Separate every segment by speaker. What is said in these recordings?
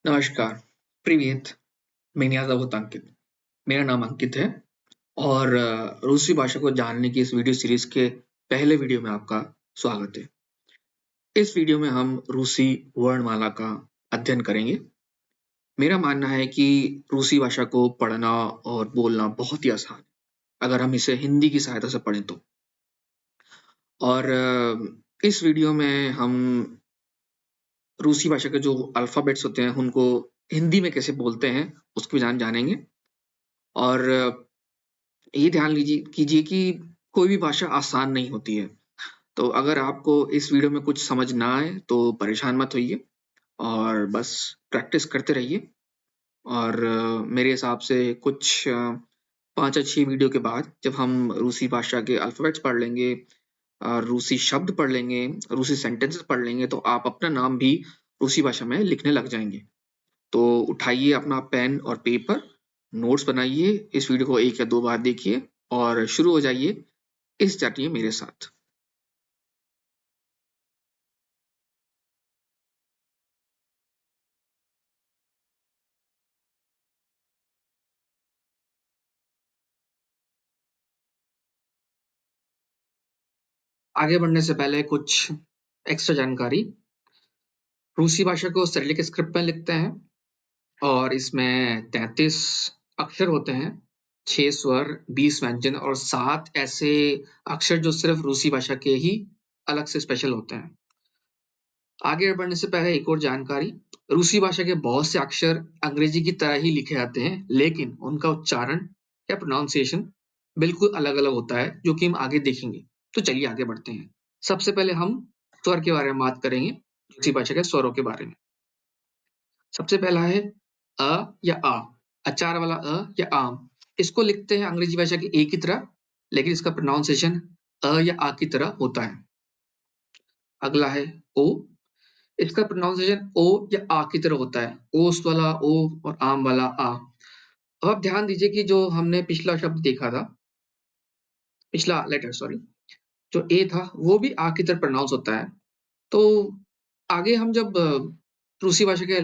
Speaker 1: नमस्कार, प्रिवियत, меня зовут अंकित। मेरा नाम अंकित है और रूसी भाषा को जानने की इस वीडियो सीरीज के पहले वीडियो में आपका स्वागत है। इस वीडियो में हम रूसी वर्णमाला का अध्ययन करेंगे। मेरा मानना है कि रूसी भाषा को पढ़ना और बोलना बहुत ही आसान है, अगर हम इसे हिंदी की सहायता से पढ़ें तो। और इस वीडियो में हम रूसी भाषा के जो अल्फाबेट्स होते हैं, उनको हिंदी में कैसे बोलते हैं, उसकी जानेंगे। और ये ध्यान कीजिए कि कोई भी भाषा आसान नहीं होती है। तो अगर आपको इस वीडियो में कुछ समझ ना आए तो परेशान मत होइए और बस प्रैक्टिस करते रहिए। और मेरे हिसाब से कुछ 5 या 6 वीडियो के बाद जब हम रूसी भाषा के अल्फाबेट्स पढ़ लेंगे, रूसी शब्द पढ़ लेंगे, रूसी सेंटेंसेस पढ़ लेंगे, तो आप अपना नाम भी रूसी भाषा में लिखने लग जाएंगे। तो उठाइए अपना पेन और पेपर, नोट्स बनाइए, इस वीडियो को 1 या 2 बार देखिए और शुरू हो जाइए इस जाटिए मेरे साथ। आगे बढ़ने से पहले कुछ एक्स्ट्रा जानकारी। रूसी भाषा को सिरिलिक स्क्रिप्ट में लिखते हैं और इसमें 33 अक्षर होते हैं, 6 स्वर, 20 व्यंजन और 7 ऐसे अक्षर जो सिर्फ रूसी भाषा के ही अलग से स्पेशल होते हैं। आगे बढ़ने से पहले एक और जानकारी। रूसी भाषा के बहुत से अक्षर अंग्रेजी की तरह ही लिखे जाते हैं, लेकिन उनका उच्चारण या प्रोनाउंसिएशन बिल्कुल अलग-अलग होता है, जो कि हम आगे देखेंगे। तो चलिए आगे बढ़ते हैं। सबसे पहले हम स्वर के बारे में बात करेंगे, रूसी भाषा के स्वरों के बारे में। सबसे पहला है अ या आ, अचार वाला अ या आम। इसको लिखते हैं अंग्रेजी भाषा की ए की तरह, लेकिन इसका प्रोनाउंसिएशन अ या आ की तरह होता है। अगला है ओ। इसका प्रोनाउंसिएशन ओ या आ की तरह होता है। ओस वाला ओ और आम वाला आ। अब आप ध्यान दीजिए कि जो हमने पिछला शब्द देखा था, पिछला लेटर सॉरी, जो ए था वो भी आ की तरह प्रोनाउंस होता है। तो आगे हम जब रूसी भाषा के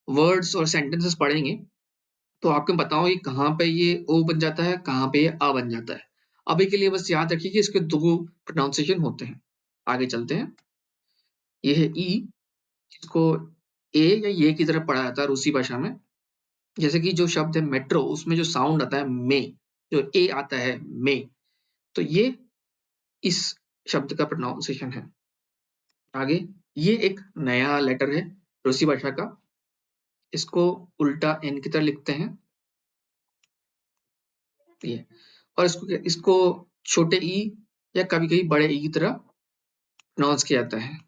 Speaker 1: वर्ड्स और सेंटेंसेस पढ़ेंगे तो आपको बताऊँ कि कहाँ पे ये ओ बन जाता है, कहाँ पे ये आ बन जाता है। अभी के लिए बस याद रखिए कि इसके 2 प्रोनाउंसिएशन होते हैं। आगे चलते हैं। ये है ई, जिसको ए या ये की तरह पढ़ा जाता है रूसी भाषा में। जैसे कि जो शब्द है मेट्रो, उसमें जो साउंड आता है में, जो ए आता है में, तो ये इस शब्द का प्रोनाउंसिएशन है। आगे ये एक नया लेटर है रूसी भाषा का। इसको उल्टा एन की तरह लिखते हैं, ये। और इसको छोटे ई या कभी-कभी बड़े ई की तरह प्रोनाउंस किया जाता है।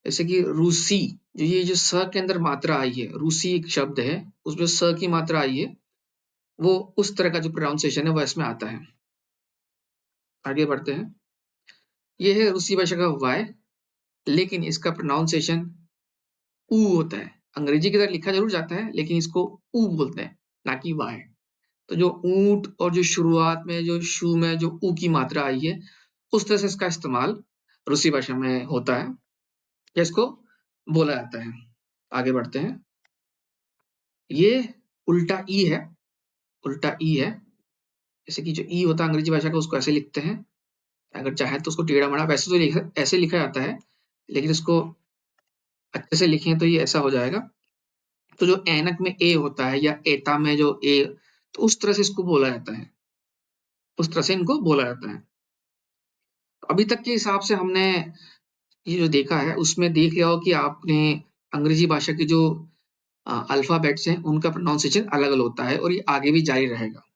Speaker 1: जैसे कि रूसी, ये जो स के अंदर मात्रा आई है, रूसी एक शब्द है, उसमें स की मात्रा आई है, वो उस तरह का जो प्रोनाउंसिएशन है वो इसमें आता है। आगे बढ़ते हैं। ये है रूसी भाषा का वाय, लेकिन इसका प्रोनाउंसिएशन ऊ होता है। अंग्रेजी की तरह लिखा ज़रूर जाता है, लेकिन इसको ऊ बोलते हैं, ना कि वाय। तो जो ऊंट और जो शुरुआत में जो शू में जो ऊ की मात्रा आई है, उस तरह से इसका इस्तेमाल रूसी भाषा में होता है, या इसको बोला जाता है। आगे बढ़ते हैं। ये उल्टा ई है, उल्टा ई है। जैसे कि जो ई होता है अंग्रेजी भाषा का, उसको ऐसे लिखते हैं। अगर चाहे तो उसको टेढ़ा-मेढ़ा वैसे तो ऐसे लिखा जाता है, लेकिन इसको अच्छे से लिखें तो ये ऐसा हो जाएगा। तो जो ऐनक में ए होता है या एता में जो ए, तो उस तरह से इसको बोला जाता है। उस तरह से इनको बोला जाता है। अभी तक के हिसाब से हमने ये जो देखा है, उसमें देख लिया हो कि आपने अंग्रेजी भाषा के जो अल्फ़ाबेट्स हैं, उनका प्रोनाउंसिएशन अलग-अलग होता है और ये आगे भी जारी रहेगा।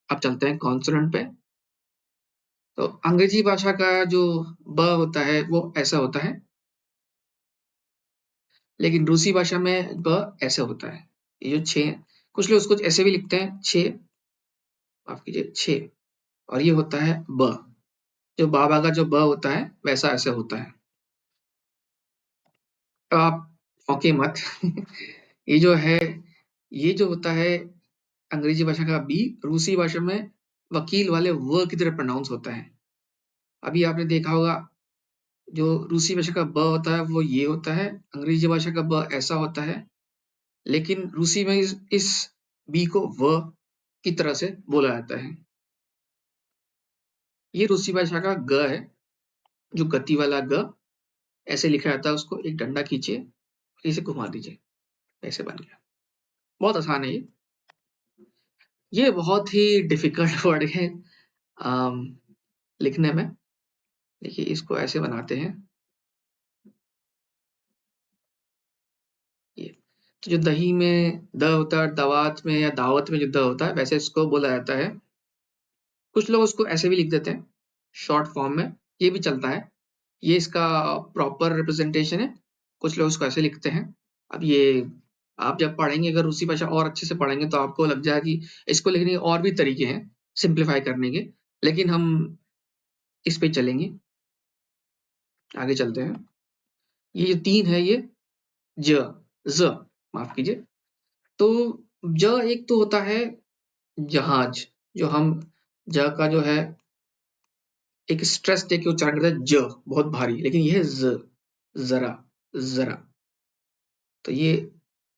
Speaker 1: अब चलते हैं कॉन्सोनेंट पे। तो अंग्रेजी भाषा का जो ब होता है, वो ऐसा होता है, लेकिन रूसी भाषा में ब ऐसा होता है। ये जो 6, कुछ लोग उसको ऐसे भी लिखते हैं 6, माफ़ कीजिए 6, और ये होता है ब। जो बाबा का जो ब होता है, वैसा ऐसे होता है। तो आप चौंकिए मत। ये जो है, ये जो होता है अंग्रेजी भाषा का बी, रूसी भाषा में वकील वाले व की तरह प्रोनाउंस होता है। अभी आपने देखा होगा जो रूसी भाषा का ब होता है वो ये होता है, अंग्रेजी भाषा का ब ऐसा होता है, लेकिन रूसी में इस बी को व की तरह से बोला जाता है। ये रूसी भाषा का ग है, जो गति वाला ग, ऐसे लिखा जाता है उसको। एक डंडा खींचिए, इसे घुमा दीजिए, ऐसे बन गया। बहुत आसान है ये। ये बहुत ही डिफिकल्ट वर्ड है अम, लिखने में। देखिए इसको ऐसे बनाते हैं, ये। तो जो दही में द होता है, दवात में या दावत में जो द होता है, वैसे इसको बोला जाता है। कुछ लोग उसको ऐसे भी लिख देते हैं, शॉर्ट फॉर्म में, ये भी चलता है। ये इसका प्रॉपर रिप्रेजेंटेशन है। कुछ लोग इसको ऐसे लिखते हैं। अब ये आप जब पढ़ेंगे, अगर रूसी भाषा और अच्छे से पढ़ेंगे, तो आपको लग जाएगा कि इसको लिखने के और भी तरीके हैं सिंप्लीफाई करने के, लेकिन हम इस पे चलेंगे। आगे चलते हैं। ये जो 3 है, ये ज, ज़, माफ़ कीजिए। तो ज एक तो होता है जहाज, जो हम ज का जो है एक स्ट्रेस देके उच्चारण करते हैं, ज बहुत भारी, लेकिन ये है ज, ज़रा, ज़रा। तो ये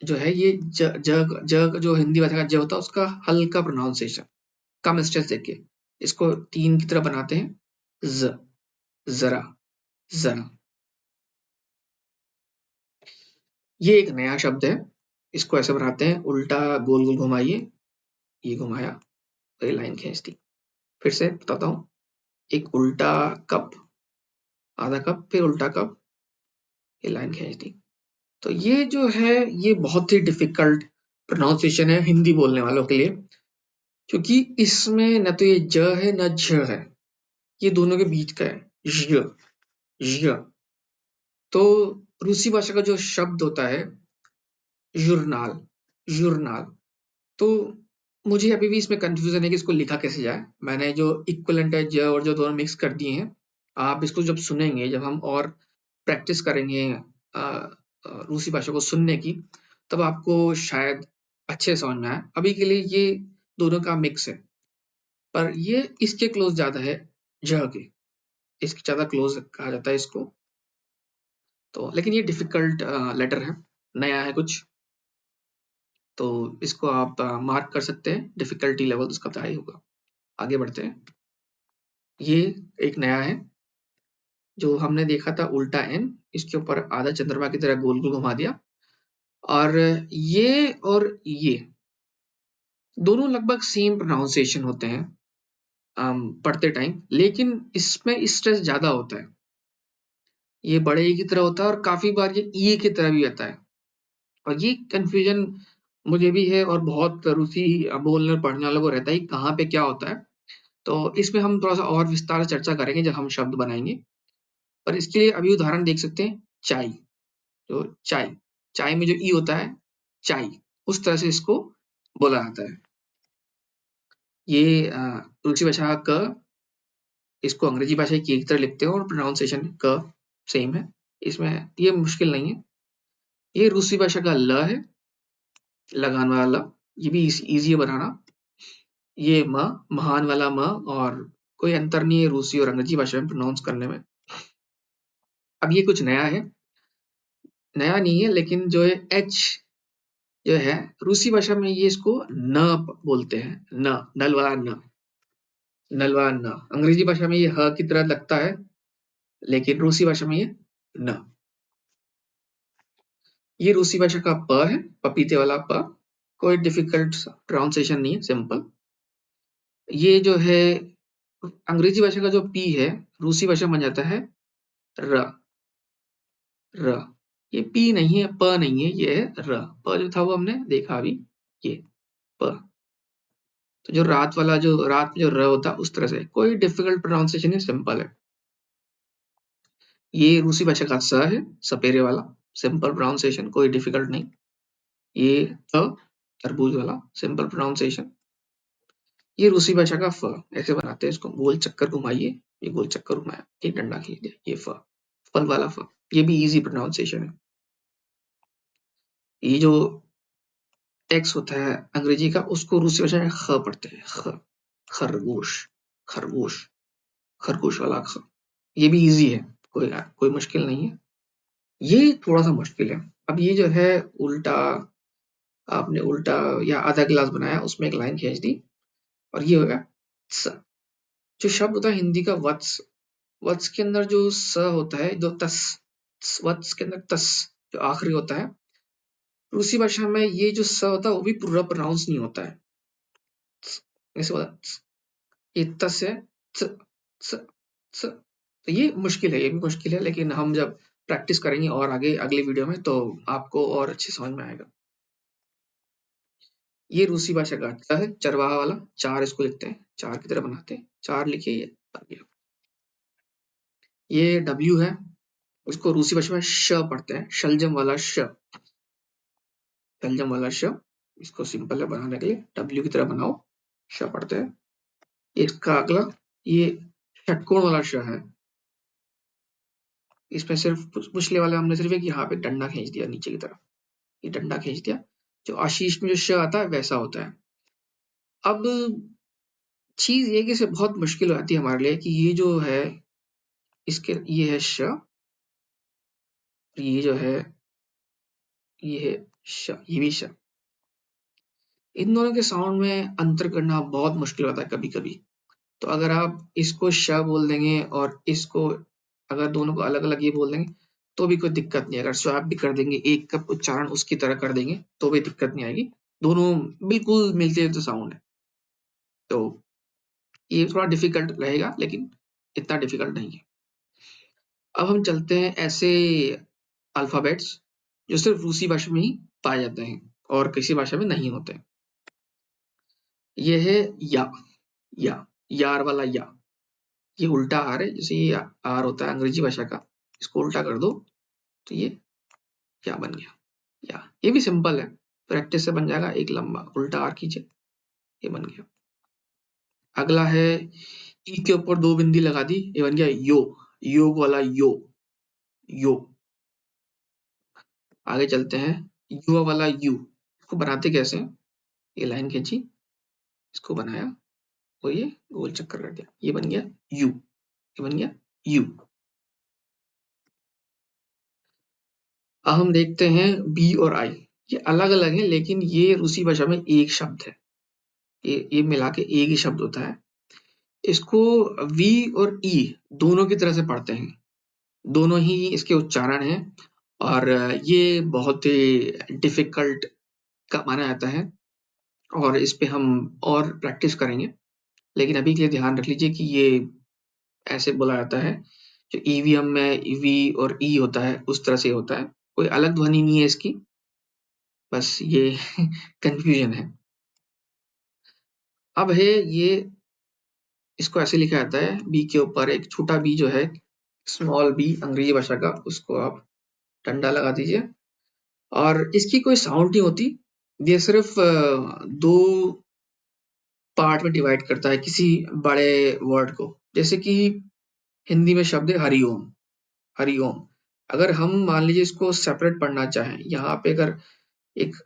Speaker 1: जो है, ये ज जो हिंदी भाषा का ज होता है, उसका हल्का प्रोनाउंसिएशन, कम स्ट्रेस देके इसको 3 की तरह बनाते हैं, ज, ज़रा, ज़रा। ये एक नया शब्द है, इसको ऐसे बनाते हैं, उल्टा गोल-गोल घुमाइए, ये घुमाया, तो ये लाइन खींच दी। फिर से बताता हूँ, एक उल्टा कप, आधा कप, फिर उल्टा कप, ये लाइन खींच दी। तो ये जो है, ये बहुत ही डिफिकल्ट प्रोनाउंसिएशन है हिंदी बोलने वालों के लिए, क्योंकि इसमें न तो ये ज है न झ है, ये दोनों के बीच का है, ዥ, ዥ। तो रूसी भाषा का जो शब्द होता है, ज़ुरनाल, ज़ुरनाल, तो मुझे अभी भी इसमें कन्फ्यूज़न है कि इसको लिखा कैसे जाए। मैंने जो इक्विवेलेंट है, ज और ज दोनों मिक्स कर दिए हैं। आप इसको जब सुनेंगे, जब हम और प्रैक्टिस करेंगे रूसी भाषा को सुनने की, तब आपको शायद अच्छे से समझ में आए। अभी के लिए ये दोनों का मिक्स है, पर ये इसके क्लोज़ ज़्यादा है, ज़ के। इसके ज़्यादा क्लोज़ कहा जाता है इसको। तो लेकिन ये डिफ़िकल्ट लेटर है, नया है कुछ, तो इसको आप मार्क कर सकते हैं, डिफ़िकल्टी लेवल इसका तो हाई होगा। आगे बढ़ते हैं। ये एक नया है, जो हमने देखा था उल्टा एन, इसके ऊपर आधा चंद्रमा की तरह गोल-गोल घुमा दिया। और ये और ये दोनों लगभग सेम प्रोनाउंसिएशन होते हैं पढ़ते टाइम, लेकिन इसमें स्ट्रेस ज़्यादा होता है। ये बड़े ई की तरह होता है और काफ़ी बार ये ई की तरह भी आता है। और ये कन्फ्यूज़न मुझे भी है और बहुत रूसी बोलने और पढ़ने वालों को रहता है कि कहाँ पे क्या होता है। तो इसमें हम थोड़ा-सा और विस्तार से चर्चा करेंगे जब हम शब्द बनाएँगे। पर इसके लिए अभी उदाहरण देख सकते हैं, चाय, जो चाय, चाय में जो ई होता है, चाय, उस तरह से इसको बोला जाता है। ये रूसी भाषा का क, इसको अंग्रेजी भाषा की एक तरह लिखते हैं और प्रोनाउंसिएशन क सेम है। इसमें ये मुश्किल नहीं है। ये रूसी भाषा का ल है, लगान वाला ल, ये भी ईज़ी है बनाना। ये म, महान वाला म, और कोई अंतर नहीं है रूसी और अंग्रेजी भाषा में प्रोनाउंस करने में। अब ये कुछ नया है, नया नहीं है, लेकिन जो है एच जो है, रूसी भाषा में ये इसको न बोलते हैं, न, नल वाला न, नल वाला न। अंग्रेजी भाषा में ये ह की तरह लगता है, लेकिन रूसी भाषा में ये न। ये रूसी भाषा का प है, पपीते वाला प, कोई डिफिकल्ट प्रोनाउंसिएशन नहीं है, सिंपल। ये जो है अंग्रेजी भाषा का जो पी है, रूसी भाषा में बन जाता है र, र। ये पी नहीं है, प नहीं है, ये है र। प जो था वो हमने देखा अभी, ये प। तो जो रात वाला, जो रात में जो र होता है, उस तरह से कोई डिफिकल्ट प्रोनाउंसिएशन है, सिंपल है। ये रूसी भाषा का स है, सपेरे वाला, सिंपल प्रोनाउंसिएशन, कोई डिफिकल्ट नहीं। ये तरबूज वाला, सिंपल प्रोनाउंसिएशन। ये रूसी भाषा का फ, ऐसे बनाते हैं इसको, गोल चक्कर घुमाइए, ये गोल चक्कर घुमाया, एक डंडा खींच दिया, ये फ, फल वाला फ। ये भी इजी प्रोनाउंसिएशन है। ये जो टेक्स्ट होता है अंग्रेजी का, उसको रूसी भाषा में ख पढ़ते हैं, ख, खरगोश, खरगोश, खरगोश वाला ख। ये भी इजी है। कोई मुश्किल नहीं है। ये थोड़ा-सा मुश्किल है। अब ये जो है उल्टा आपने उल्टा या आधा ग्लास बनाया, उसमें एक लाइन खींच दी और ये हो गया स। जो शब्द होता है हिंदी का वत्स, वत्स के अंदर जो स होता है, जो तस, वत्स के अंदर तस जो आखिरी होता है, रूसी भाषा में ये जो स होता है वो भी पूरा प्रोनाउंस नहीं होता है। ऐसे होता है, ये तस है, च, च, च। तो ये मुश्किल है, ये भी मुश्किल है, लेकिन हम जब प्रैक्टिस करेंगे और आगे अगले वीडियो में तो आपको और अच्छे समझ में आएगा। ये रूसी भाषा का च है, चरवाहा वाला, चार इसको लिखते हैं, चार की तरह बनाते हैं, चार लिखिए ये आ गया। ये डब्ल्यू है, उसको रूसी भाषा में श पढ़ते हैं, शलजम वाला श, शलजम वाला श। इसको सिंपल है बनाने के लिए, डब्ल्यू की तरह बनाओ, श पढ़ते हैं। इसका अगला ये षटकोण वाला श है, इसमें सिर्फ पिछले वाले हमने सिर्फ एक यहाँ पे डंडा खींच दिया नीचे की तरफ, ये डंडा खींच दिया। जो आशीष में जो श आता है वैसा होता है। अब चीज ये कि इसे बहुत मुश्किल हो जाती है हमारे लिए कि ये जो है इसके ये है श, ये जो है ये है श, ये भी श। इन दोनों के साउंड में अंतर करना बहुत मुश्किल होता है कभी कभी। तो अगर आप इसको श बोल देंगे और इसको अगर दोनों को अलग अलग ये बोल देंगे तो भी कोई दिक्कत नहीं है। अगर स्वैप भी कर देंगे, एक का उच्चारण उसकी तरह कर देंगे तो भी दिक्कत नहीं आएगी। दोनों बिल्कुल मिलते जुलते साउंड है। तो ये थोड़ा डिफिकल्ट रहेगा लेकिन इतना डिफिकल्ट नहीं है। अब हम चलते हैं ऐसे अल्फाबेट्स जो सिर्फ रूसी भाषा में ही पाए जाते हैं और किसी भाषा में नहीं होते। ये है या, या, यार वाला या। ये उल्टा आर है, जैसे ये आर होता है अंग्रेजी भाषा का, इसको उल्टा कर दो तो ये क्या बन गया, या। ये भी सिंपल है, प्रैक्टिस से बन जाएगा। एक लंबा उल्टा आर कीजिए, ये बन गया। अगला है ई के ऊपर दो बिंदी लगा दी, ये बन गया यो, योग वाला यो, यो। आगे चलते हैं युवा वाला यू, इसको बनाते कैसे हैं? ये लाइन खींची, इसको बनाया और ये गोल चक्कर कर दिया, ये बन गया यू, ये बन गया यू। अब हम देखते हैं बी और आई, ये अलग अलग है लेकिन ये रूसी भाषा में एक शब्द है, ये मिला के एक ही शब्द होता है। इसको वी और ई दोनों की तरह से पढ़ते हैं, दोनों ही इसके उच्चारण हैं और ये बहुत ही डिफिकल्ट का माना जाता है और इस पे हम और प्रैक्टिस करेंगे। लेकिन अभी के लिए ध्यान रख लीजिए कि ये ऐसे बोला जाता है, जो ईवीएम में वी और ई होता है उस तरह से होता है, कोई अलग ध्वनि नहीं है इसकी, बस ये कंफ्यूजन है। अब है ये, इसको ऐसे लिखा जाता है बी के ऊपर एक छोटा बी जो है, स्मॉल बी अंग्रेजी भाषा का, उसको आप डंडा लगा दीजिए और इसकी कोई साउंड नहीं होती। ये सिर्फ दो पार्ट में डिवाइड करता है किसी बड़े वर्ड को। जैसे कि हिंदी में शब्द है हरिओम, हरिओम। अगर हम मान लीजिए इसको सेपरेट पढ़ना चाहें, यहाँ पे अगर एक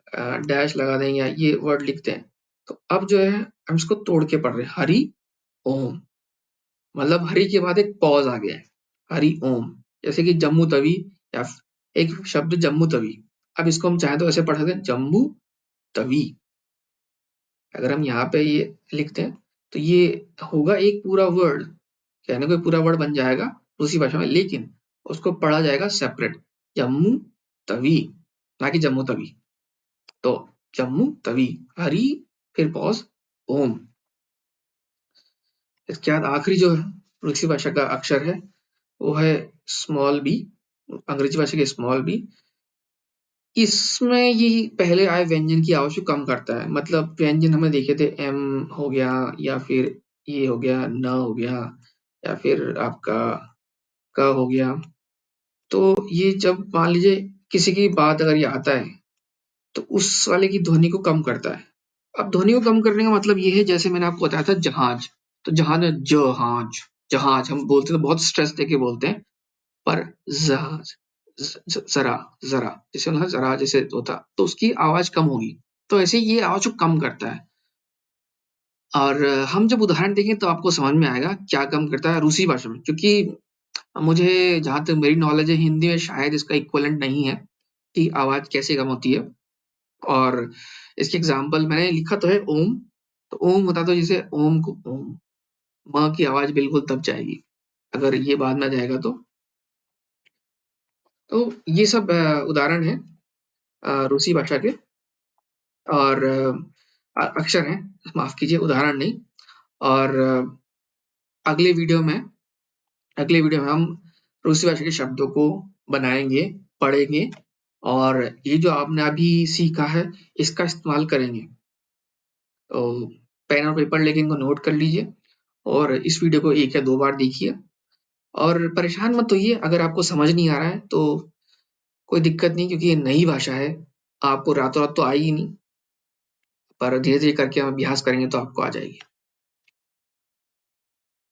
Speaker 1: डैश लगा दें या ये वर्ड लिखते हैं, तो अब जो है हम इसको तोड़ के पढ़ रहे हैं, हरि ओम, मतलब हरि के बाद एक पॉज आ गया है, हरि ओम। जैसे कि जम्मू तवी, या एक शब्द जम्मू तवी, अब इसको हम चाहें तो ऐसे पढ़ सकते हैं जम्मू तवी। अगर हम यहाँ पे ये लिखते हैं तो ये होगा एक पूरा वर्ड, कहने को पूरा वर्ड बन जाएगा रूसी भाषा में, लेकिन उसको पढ़ा जाएगा सेपरेट, जम्मू तवी, ना कि जम्मू तवी। तो जम्मू तवी, हरी, फिर पॉज, ओम। इसके बाद आखिरी जो रूसी भाषा का अक्षर है वो है स्मॉल बी, अंग्रेजी भाषा के स्मॉल बी। इसमें ये पहले आए व्यंजन की आवाज को कम करता है, मतलब व्यंजन हमने देखे थे एम हो गया या फिर ये हो गया, न हो गया, या फिर आपका क हो गया। तो ये जब मान लीजिए किसी की बात अगर ये आता है तो उस वाले की ध्वनि को कम करता है। अब ध्वनि को कम करने का मतलब ये है, जैसे मैंने आपको बताया था जहाज, तो जहाज में जहाज, जहाज हम बोलते हैं तो बहुत स्ट्रेस देके बोलते हैं, पर जहाज, जरा, जरा, जैसे ना जरा जैसे होता तो उसकी आवाज कम होगी, तो ऐसे ये आवाज को कम करता है। और हम जब उदाहरण देखें तो आपको समझ में आएगा क्या कम करता है रूसी भाषा में, क्योंकि मुझे जहाँ तक मेरी नॉलेज है हिंदी में शायद इसका इक्विवेलेंट नहीं है कि आवाज़ कैसे कम होती है और इसकी एग्ज़ाम्पल मैंने लिखा तो है ओम, तो ओम होता तो जैसे ओम को ओम, म की आवाज़ बिल्कुल दब जाएगी, अगर ये बाद में जाएगा तो। तो ये सब उदाहरण हैं रूसी भाषा के और अक्षर हैं, माफ़ कीजिए उदाहरण नहीं और अगले वीडियो में अगले वीडियो में हम रूसी भाषा के शब्दों को बनाएँगे, पढ़ेंगे और ये जो आपने अभी सीखा है, इसका इस्तेमाल करेंगे। तो पेन और पेपर लेके इनको नोट कर लीजिए और इस वीडियो को 1 या 2 बार देखिए और परेशान मत होइए अगर आपको समझ नहीं आ रहा है, तो कोई दिक्कत नहीं क्योंकि ये नई भाषा है, आपको रातों-रात तो आएगी नहीं, पर धीरे-धीरे करके हम अभ्यास करेंगे तो आपको आ जाएगी।